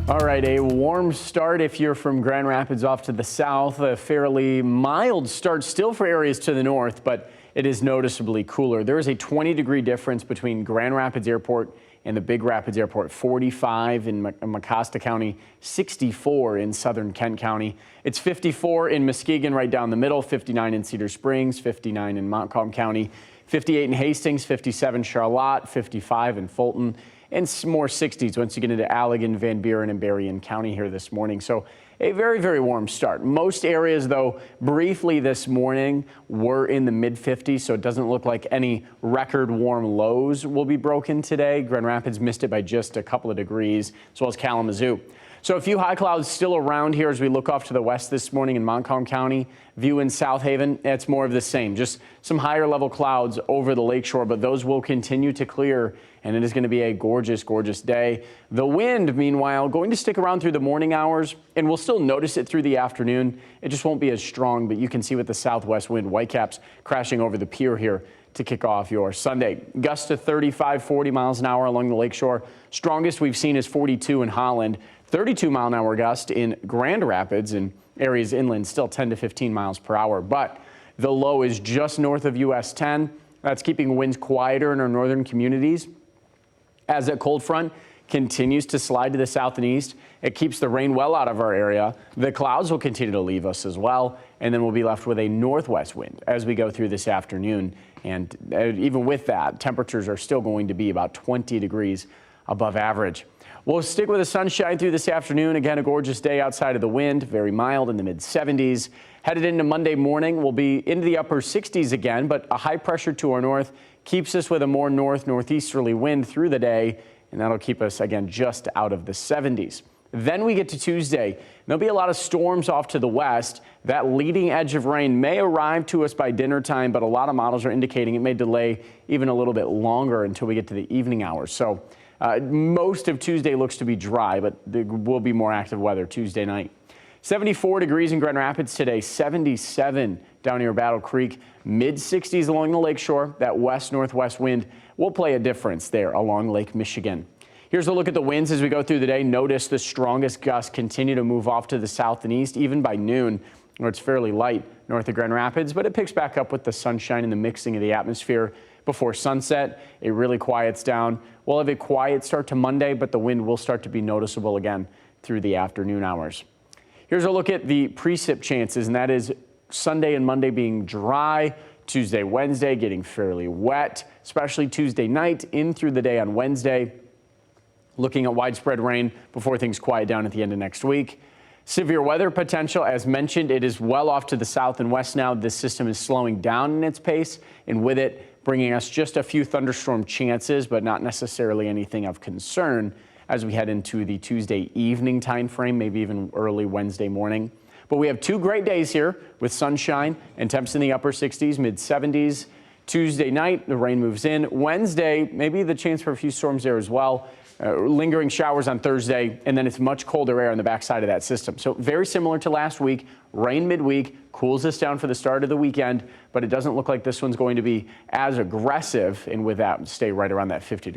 All right, a warm start if you're from Grand Rapids off to the south. A fairly mild start still for areas to the north, but it is noticeably cooler. There is a 20-degree difference between Grand Rapids Airport and the Big Rapids Airport. 45 in Mecosta County, 64 in southern Kent County. It's 54 in Muskegon right down the middle, 59 in Cedar Springs, 59 in Montcalm County, 58 in Hastings, 57 Charlotte, 55 in Fulton, and more 60s once you get into Allegan, Van Buren, and Berrien County here this morning. So a very, very warm start. Most areas, though, briefly this morning were in the mid-50s, so it doesn't look like any record warm lows will be broken today. Grand Rapids missed it by just a couple of degrees, as well as Kalamazoo. So a few high clouds still around here as we look off to the west this morning in Montcalm County. View in South Haven, it's more of the same. Just some higher level clouds over the lakeshore, but those will continue to clear, and it is going to be a gorgeous, gorgeous day. The wind, meanwhile, going to stick around through the morning hours, and we'll still notice it through the afternoon. It just won't be as strong, but you can see with the southwest wind, whitecaps crashing over the pier here to kick off your Sunday. Gusts to 35, 40 miles an hour along the lakeshore. Strongest we've seen is 42 in Holland. 32-mile-an-hour gust in Grand Rapids, and areas inland still 10 to 15 miles per hour. But the low is just north of US 10. That's keeping winds quieter in our northern communities. As that cold front continues to slide to the south and east, it keeps the rain well out of our area. The clouds will continue to leave us as well, and then we'll be left with a northwest wind as we go through this afternoon. And even with that, temperatures are still going to be about 20 degrees above average. We'll stick with the sunshine through this afternoon. Again, a gorgeous day outside of the wind, very mild in the mid-70s. Headed into Monday morning, we'll be into the upper 60s again, but a high pressure to our north keeps us with a more northeasterly wind through the day, and that'll keep us again just out of the 70s. Then we get to Tuesday. There'll be a lot of storms off to the west. That leading edge of rain may arrive to us by dinner time, but a lot of models are indicating it may delay even a little bit longer until we get to the evening hours. So most of Tuesday looks to be dry, but there will be more active weather Tuesday night. 74 degrees in Grand Rapids today, 77 down near Battle Creek, mid-60s along the lakeshore. That west-northwest wind will play a difference there along Lake Michigan. Here's a look at the winds as we go through the day. Notice the strongest gusts continue to move off to the south and east, even by noon, where it's fairly light north of Grand Rapids, but it picks back up with the sunshine and the mixing of the atmosphere. Before sunset, it really quiets down. We'll have a quiet start to Monday, but the wind will start to be noticeable again through the afternoon hours. Here's a look at the precip chances, and that is Sunday and Monday being dry, Tuesday, Wednesday getting fairly wet, especially Tuesday night in through the day on Wednesday. Looking at widespread rain before things quiet down at the end of next week. Severe weather potential, as mentioned, it is well off to the south and west now. This system is slowing down in its pace, and with it, bringing us just a few thunderstorm chances, but not necessarily anything of concern as we head into the Tuesday evening time frame, maybe even early Wednesday morning. But we have two great days here with sunshine and temps in the upper 60s, mid-70s. Tuesday night, the rain moves in. Wednesday, maybe the chance for a few storms there as well. Lingering showers on Thursday, and then it's much colder air on the backside of that system. So very similar to last week, rain midweek, cools us down for the start of the weekend, but it doesn't look like this one's going to be as aggressive, and with that, stay right around that 50 degrees.